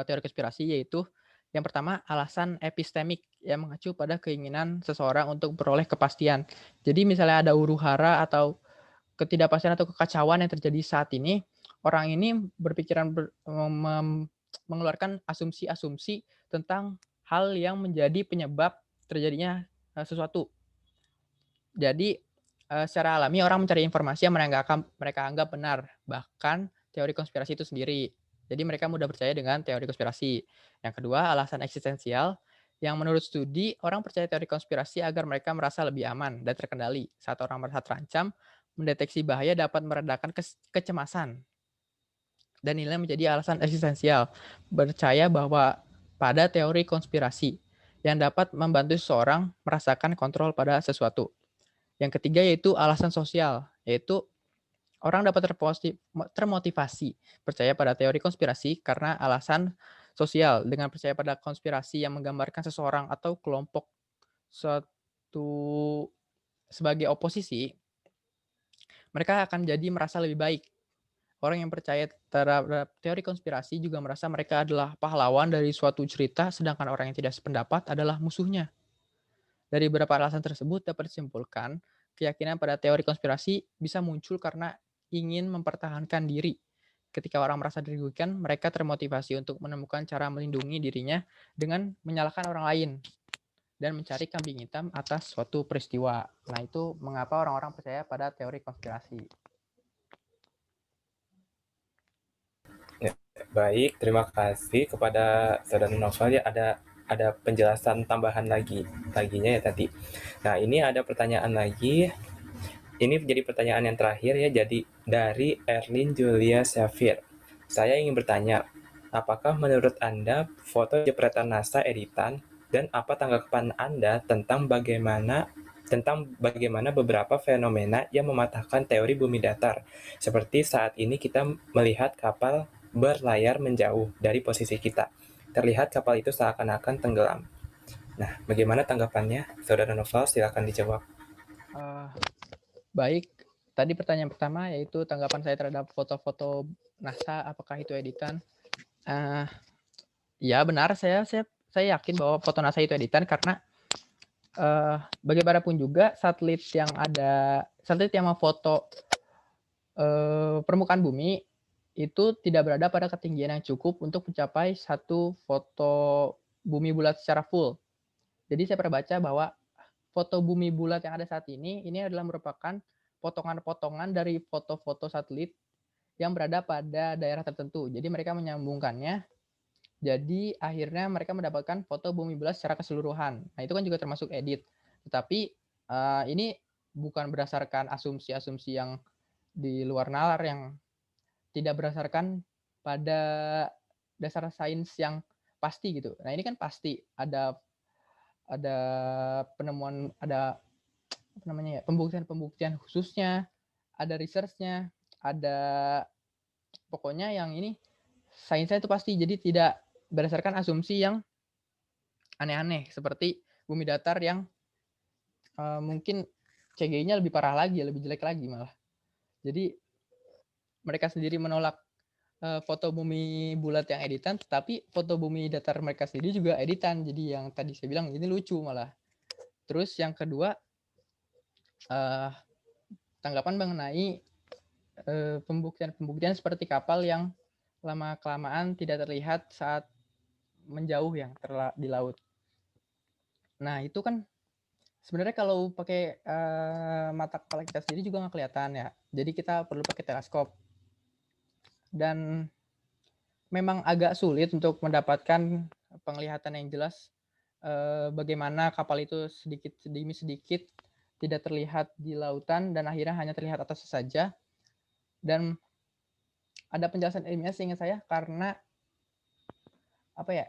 S2: teori konspirasi, yaitu yang pertama alasan epistemik yang mengacu pada keinginan seseorang untuk beroleh kepastian. Jadi misalnya ada huru-hara atau ketidakpastian atau kekacauan yang terjadi saat ini, orang ini berpikiran mengeluarkan asumsi-asumsi tentang hal yang menjadi penyebab terjadinya sesuatu. Jadi secara alami orang mencari informasi yang mereka anggap benar, bahkan teori konspirasi itu sendiri. Jadi mereka mudah percaya dengan teori konspirasi. Yang kedua, alasan eksistensial, yang menurut studi orang percaya teori konspirasi agar mereka merasa lebih aman dan terkendali. Saat orang merasa terancam, mendeteksi bahaya dapat meredakan kecemasan. Dan inilah menjadi alasan eksistensial, percaya bahwa pada teori konspirasi yang dapat membantu seseorang merasakan kontrol pada sesuatu. Yang ketiga yaitu alasan sosial, yaitu orang dapat termotivasi percaya pada teori konspirasi karena alasan sosial. Dengan percaya pada konspirasi yang menggambarkan seseorang atau kelompok suatu sebagai oposisi, mereka akan jadi merasa lebih baik. Orang yang percaya terhadap teori konspirasi juga merasa mereka adalah pahlawan dari suatu cerita, sedangkan orang yang tidak sependapat adalah musuhnya. Dari beberapa alasan tersebut dapat disimpulkan, keyakinan pada teori konspirasi bisa muncul karena ingin mempertahankan diri. Ketika orang merasa dirugikan, mereka termotivasi untuk menemukan cara melindungi dirinya dengan menyalahkan orang lain dan mencari kambing hitam atas suatu peristiwa. Nah, itu mengapa orang-orang percaya pada teori konspirasi.
S1: Baik, terima kasih kepada Saudara Novel ya, ada penjelasan tambahan laginya ya tadi. Nah, ini ada pertanyaan lagi. Ini menjadi pertanyaan yang terakhir ya, jadi dari Erlin Julia Safir. Saya ingin bertanya, apakah menurut Anda foto jepretan NASA editan dan apa tanggapan Anda tentang bagaimana beberapa fenomena yang mematahkan teori bumi datar, seperti saat ini kita melihat kapal berlayar menjauh dari posisi kita. Terlihat kapal itu seakan-akan tenggelam. Nah, bagaimana tanggapannya? Saudara Novel, silakan dijawab.
S2: Baik, tadi pertanyaan pertama yaitu tanggapan saya terhadap foto-foto NASA, apakah itu editan? Ya benar, saya yakin bahwa foto NASA itu editan karena bagaimanapun juga satelit yang memfoto permukaan bumi itu tidak berada pada ketinggian yang cukup untuk mencapai satu foto bumi bulat secara full. Jadi saya pernah baca bahwa foto bumi bulat yang ada saat ini adalah merupakan potongan-potongan dari foto-foto satelit yang berada pada daerah tertentu. Jadi mereka menyambungkannya. Jadi akhirnya mereka mendapatkan foto bumi bulat secara keseluruhan. Nah, itu kan juga termasuk edit. Tetapi ini bukan berdasarkan asumsi-asumsi yang di luar nalar yang tidak berdasarkan pada dasar sains yang pasti gitu. Nah, ini kan pasti ada penemuan, ada apa namanya ya, pembuktian khususnya, ada research-nya, ada pokoknya yang ini sainsnya itu pasti. Jadi tidak berdasarkan asumsi yang aneh-aneh seperti bumi datar yang mungkin CGI-nya lebih parah lagi, lebih jelek lagi malah. Jadi mereka sendiri menolak foto bumi bulat yang editan, tetapi foto bumi datar mereka sendiri juga editan. Jadi yang tadi saya bilang ini lucu malah. Terus yang kedua, tanggapan mengenai pembuktian seperti kapal yang lama-kelamaan tidak terlihat saat menjauh yang di laut. Nah, itu kan sebenarnya kalau pakai mata kepala kita sendiri juga nggak kelihatan ya. Jadi kita perlu pakai teleskop. Dan memang agak sulit untuk mendapatkan penglihatan yang jelas bagaimana kapal itu sedikit demi sedikit tidak terlihat di lautan dan akhirnya hanya terlihat atasnya saja. Dan ada penjelasan ilmiah seingat saya karena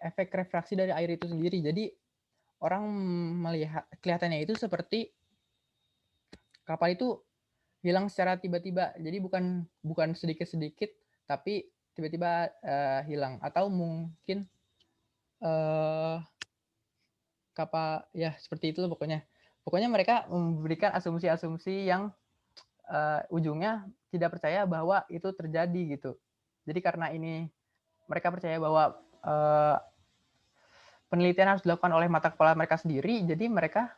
S2: efek refraksi dari air itu sendiri. Jadi orang melihat kelihatannya itu seperti kapal itu hilang secara tiba-tiba. Jadi bukan sedikit-sedikit tapi tiba-tiba hilang, atau mungkin kapal ya seperti itu loh pokoknya. Pokoknya mereka memberikan asumsi-asumsi yang ujungnya tidak percaya bahwa itu terjadi gitu. Jadi karena ini mereka percaya bahwa penelitian harus dilakukan oleh mata kepala mereka sendiri, jadi mereka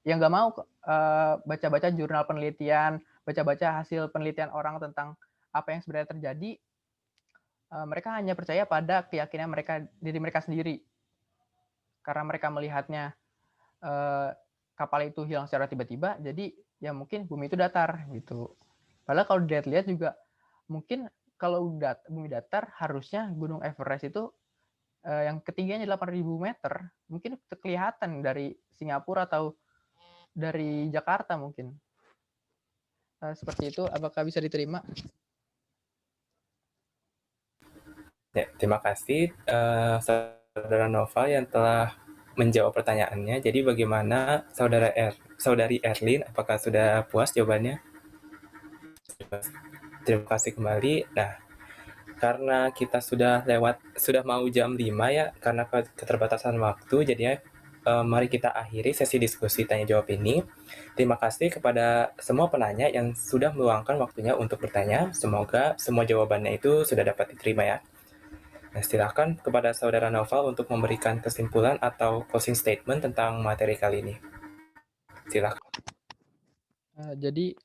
S2: yang nggak mau baca-baca jurnal penelitian, baca-baca hasil penelitian orang tentang apa yang sebenarnya terjadi. Mereka hanya percaya pada keyakinan diri mereka sendiri. Karena mereka melihatnya kapal itu hilang secara tiba-tiba, jadi ya mungkin bumi itu datar gitu. Padahal kalau dilihat-lihat juga mungkin kalau bumi datar harusnya Gunung Everest itu yang ketinggiannya 8.000 meter, mungkin kelihatan dari Singapura atau dari Jakarta mungkin. Seperti itu, apakah bisa diterima?
S1: Ya, terima kasih Saudara Nova yang telah menjawab pertanyaannya. Jadi bagaimana Saudari Erlin, apakah sudah puas jawabannya? Terima kasih kembali. Nah, karena kita sudah mau jam 5 ya, karena keterbatasan waktu, jadinya mari kita akhiri sesi diskusi tanya jawab ini. Terima kasih kepada semua penanya yang sudah meluangkan waktunya untuk bertanya. Semoga semua jawabannya itu sudah dapat diterima ya. Nah, silakan kepada Saudara Noval untuk memberikan kesimpulan atau closing statement tentang materi kali ini. Silakan.
S2: Jadi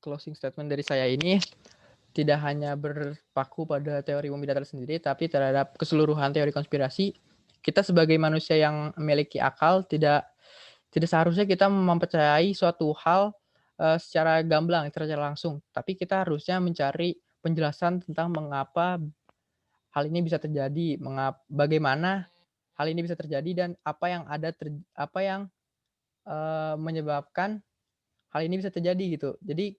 S2: closing statement dari saya ini tidak hanya berpaku pada teori bumi datar sendiri, tapi terhadap keseluruhan teori konspirasi. Kita sebagai manusia yang memiliki akal tidak seharusnya kita mempercayai suatu hal secara gamblang, secara langsung. Tapi kita harusnya mencari penjelasan tentang mengapa hal ini bisa terjadi, bagaimana hal ini bisa terjadi, dan apa yang menyebabkan hal ini bisa terjadi gitu. Jadi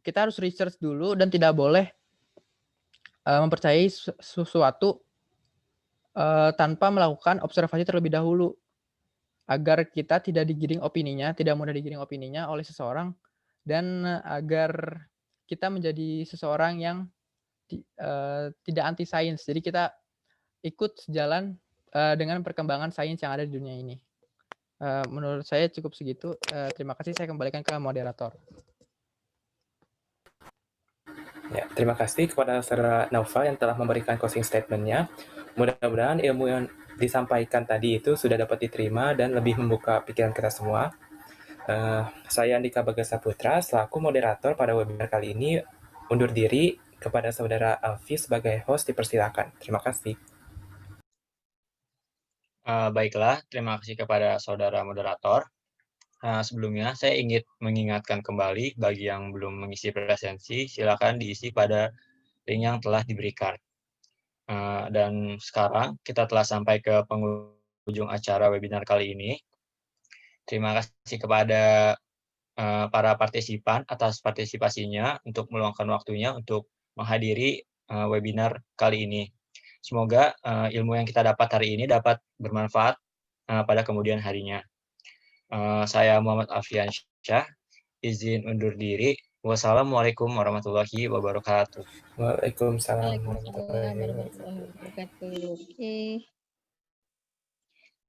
S2: kita harus research dulu dan tidak boleh mempercayai sesuatu tanpa melakukan observasi terlebih dahulu, agar kita tidak mudah digiring opininya oleh seseorang, dan agar kita menjadi seseorang yang tidak anti sains. Jadi kita ikut sejalan dengan perkembangan sains yang ada di dunia ini. Menurut saya cukup segitu. Terima kasih, saya kembalikan ke moderator.
S1: Ya, terima kasih kepada Saudara Nova yang telah memberikan closing statement-nya. Mudah-mudahan ilmu yang disampaikan tadi itu sudah dapat diterima dan lebih membuka pikiran kita semua. Saya Andika Bagasa Putra, selaku moderator pada webinar kali ini, undur diri. Kepada Saudara Alfi sebagai host, dipersilakan. Terima kasih.
S5: Baiklah, terima kasih kepada saudara moderator. Sebelumnya, saya ingin mengingatkan kembali bagi yang belum mengisi presensi, silakan diisi pada link yang telah diberikan. Dan sekarang kita telah sampai ke penghujung acara webinar kali ini. Terima kasih kepada para partisipan atas partisipasinya untuk meluangkan waktunya untuk menghadiri webinar kali ini. Semoga ilmu yang kita dapat hari ini dapat bermanfaat pada kemudian harinya. Saya Muhammad Alfiansyah, izin undur diri. Wassalamualaikum warahmatullahi wabarakatuh.
S1: Waalaikumsalam
S3: Waalaikumsalam warahmatullahi wabarakatuh. Oke.